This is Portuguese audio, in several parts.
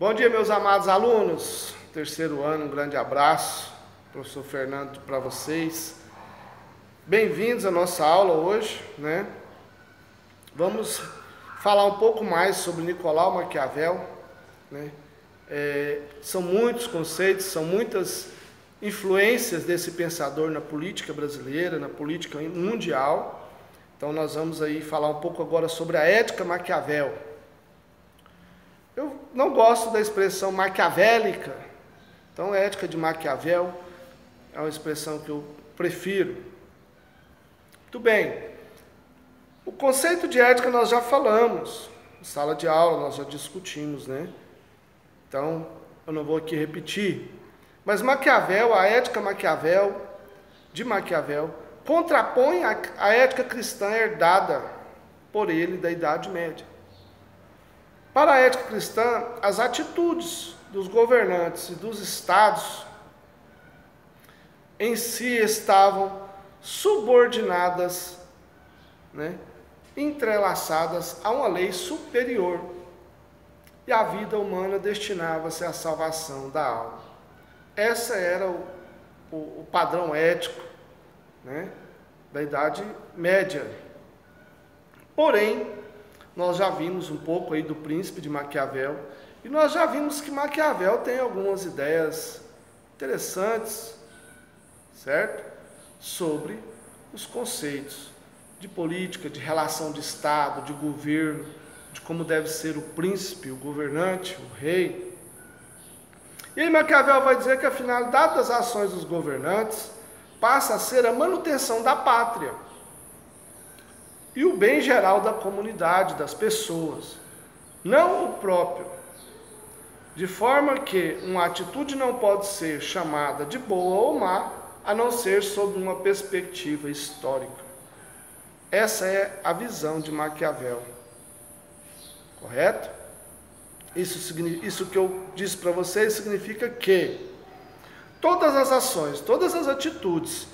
Bom dia, meus amados alunos. Terceiro ano, um grande abraço. Professor Fernando para vocês. Bem-vindos à nossa aula hoje, né? Vamos falar um pouco mais sobre Nicolau Maquiavel, né? São muitos conceitos, são muitas influências desse pensador na política brasileira, na política mundial. Então nós vamos aí falar um pouco agora sobre a ética Maquiavel. Eu não gosto da expressão maquiavélica, então a ética de Maquiavel é uma expressão que eu prefiro. Muito bem, o conceito de ética nós já falamos, em sala de aula nós já discutimos, né? Então eu não vou aqui repetir, mas Maquiavel, a ética de Maquiavel, contrapõe a ética cristã herdada por ele da Idade Média. Para a ética cristã, as atitudes dos governantes e dos estados em si estavam subordinadas, né, entrelaçadas a uma lei superior, e a vida humana destinava-se à salvação da alma. Esse era o padrão ético, né, da Idade Média. Porém, nós já vimos um pouco aí do Príncipe de Maquiavel, e nós já vimos que Maquiavel tem algumas ideias interessantes, certo? Sobre os conceitos de política, de relação de Estado, de governo, de como deve ser o príncipe, o governante, o rei. E aí Maquiavel vai dizer que a finalidade das ações dos governantes passa a ser a manutenção da pátria e o bem geral da comunidade, das pessoas, não o próprio, de forma que uma atitude não pode ser chamada de boa ou má, a não ser sob uma perspectiva histórica. Essa é a visão de Maquiavel, correto? Isso que eu disse para vocês significa que todas as ações, todas as atitudes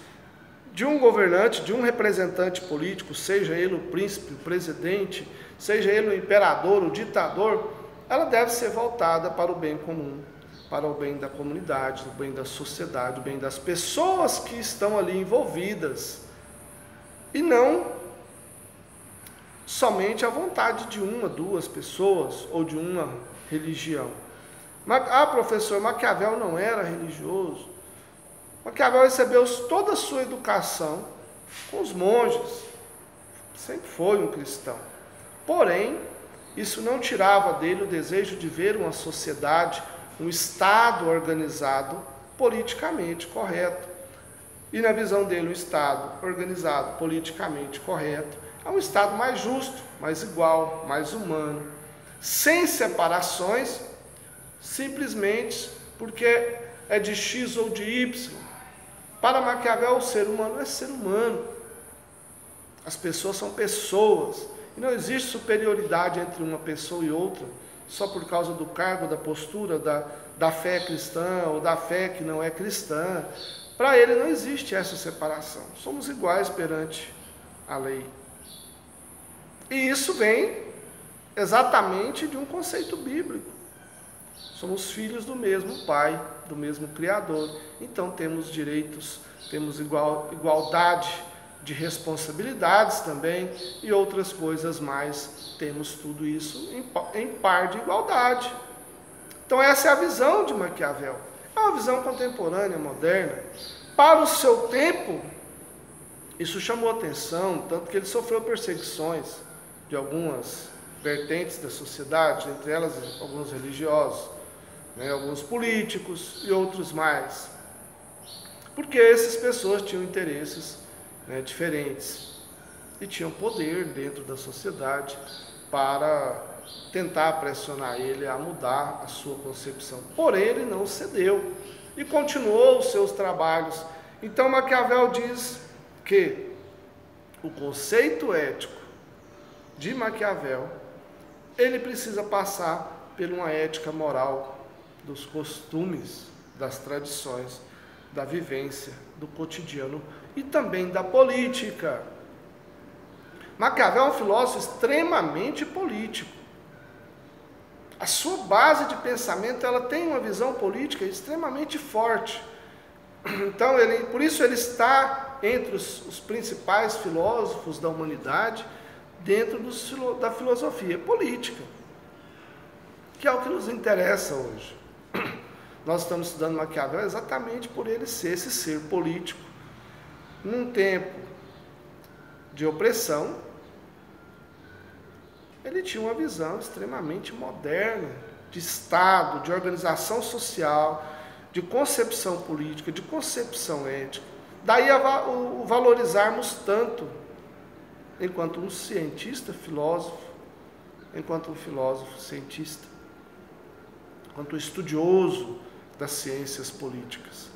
de um governante, de um representante político, seja ele o príncipe, o presidente, seja ele o imperador, o ditador, ela deve ser voltada para o bem comum, para o bem da comunidade, o bem da sociedade, o bem das pessoas que estão ali envolvidas, e não somente a vontade de uma, duas pessoas ou de uma religião. Professor, Maquiavel não era religioso. Maquiavel recebeu toda a sua educação com os monges, sempre foi um cristão. Porém, isso não tirava dele o desejo de ver uma sociedade, um Estado organizado politicamente correto. E na visão dele, o Estado organizado politicamente correto é um Estado mais justo, mais igual, mais humano, sem separações, simplesmente porque é de X ou de Y. Para Maquiavel, o ser humano é ser humano. As pessoas são pessoas. E não existe superioridade entre uma pessoa e outra, só por causa do cargo, da postura, da fé cristã ou da fé que não é cristã. Para ele não existe essa separação. Somos iguais perante a lei. E isso vem exatamente de um conceito bíblico. Somos filhos do mesmo Pai, do mesmo Criador. Então temos direitos, temos igualdade de responsabilidades também e outras coisas mais. Temos tudo isso em par de igualdade. Então essa é a visão de Maquiavel. É uma visão contemporânea, moderna. Para o seu tempo, isso chamou atenção, tanto que ele sofreu perseguições de algumas vertentes da sociedade, entre elas alguns religiosos, né, alguns políticos e outros mais, porque essas pessoas tinham interesses, né, diferentes e tinham poder dentro da sociedade para tentar pressionar ele a mudar a sua concepção. Porém, ele não cedeu e continuou os seus trabalhos. Então Maquiavel diz que o conceito ético de Maquiavel, ele precisa passar por uma ética moral dos costumes, das tradições, da vivência, do cotidiano e também da política. Maquiavel é um filósofo extremamente político. a sua base de pensamento, ela tem uma visão política extremamente forte. Então, por isso ele está entre os principais filósofos da humanidade, dentro da filosofia política, que é o que nos interessa hoje. Nós estamos estudando Maquiavel exatamente por ele ser esse ser político, num tempo de opressão. Ele tinha uma visão extremamente moderna de Estado, de organização social, de concepção política, de concepção ética. Daí o valorizarmos tanto, enquanto um cientista, filósofo, enquanto um filósofo, cientista, enquanto um estudioso das ciências políticas.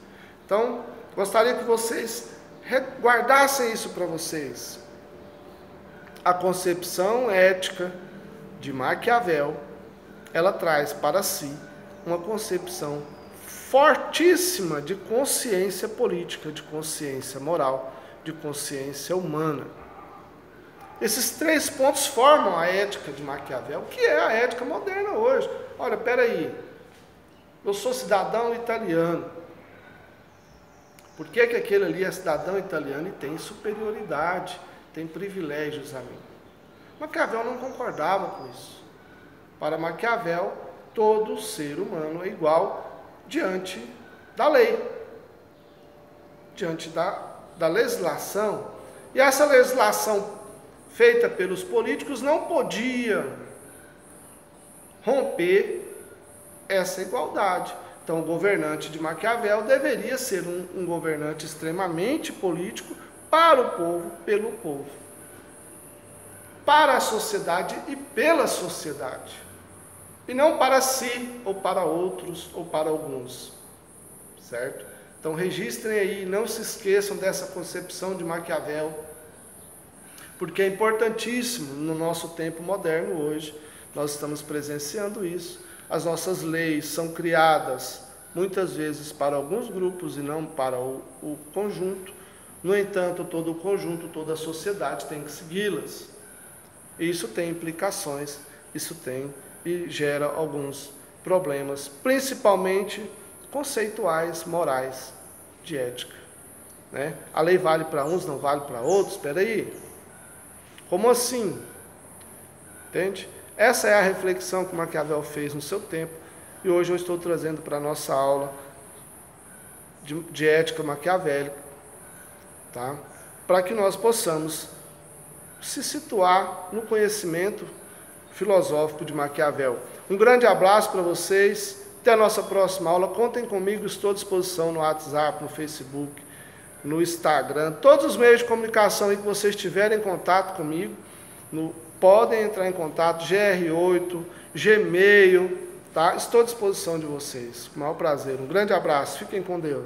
Então, gostaria que vocês guardassem isso para vocês. A concepção ética de Maquiavel, ela traz para si uma concepção fortíssima de consciência política, de consciência moral, de consciência humana. Esses 3 pontos formam a ética de Maquiavel, que é a ética moderna hoje. Olha, peraí, eu sou cidadão italiano. Por que aquele ali é cidadão italiano e tem superioridade, tem privilégios a mim? Maquiavel não concordava com isso. Para Maquiavel, todo ser humano é igual diante da lei, diante da legislação. E essa legislação feita pelos políticos não podia romper essa igualdade. Então, o governante de Maquiavel deveria ser um governante extremamente político para o povo, pelo povo, para a sociedade e pela sociedade, e não para si, ou para outros, ou para alguns, certo? Então, registrem aí, não se esqueçam dessa concepção de Maquiavel, porque é importantíssimo no nosso tempo moderno hoje. Nós estamos presenciando isso. As nossas leis são criadas muitas vezes para alguns grupos e não para o conjunto. No entanto, todo o conjunto, toda a sociedade tem que segui-las. Isso tem implicações, isso tem e gera alguns problemas, principalmente conceituais, morais, de ética, né? A lei vale para uns, não vale para outros. Espera aí. Como assim? Entende? Essa é a reflexão que Maquiavel fez no seu tempo, e hoje eu estou trazendo para a nossa aula de ética maquiavélica, tá? Para que nós possamos se situar no conhecimento filosófico de Maquiavel. Um grande abraço para vocês, até a nossa próxima aula. Contem comigo, estou à disposição no WhatsApp, no Facebook, no Instagram, todos os meios de comunicação em que vocês tiverem contato comigo, podem entrar em contato, GR8, Gmail, tá? Estou à disposição de vocês, com o maior prazer. Um grande abraço, fiquem com Deus.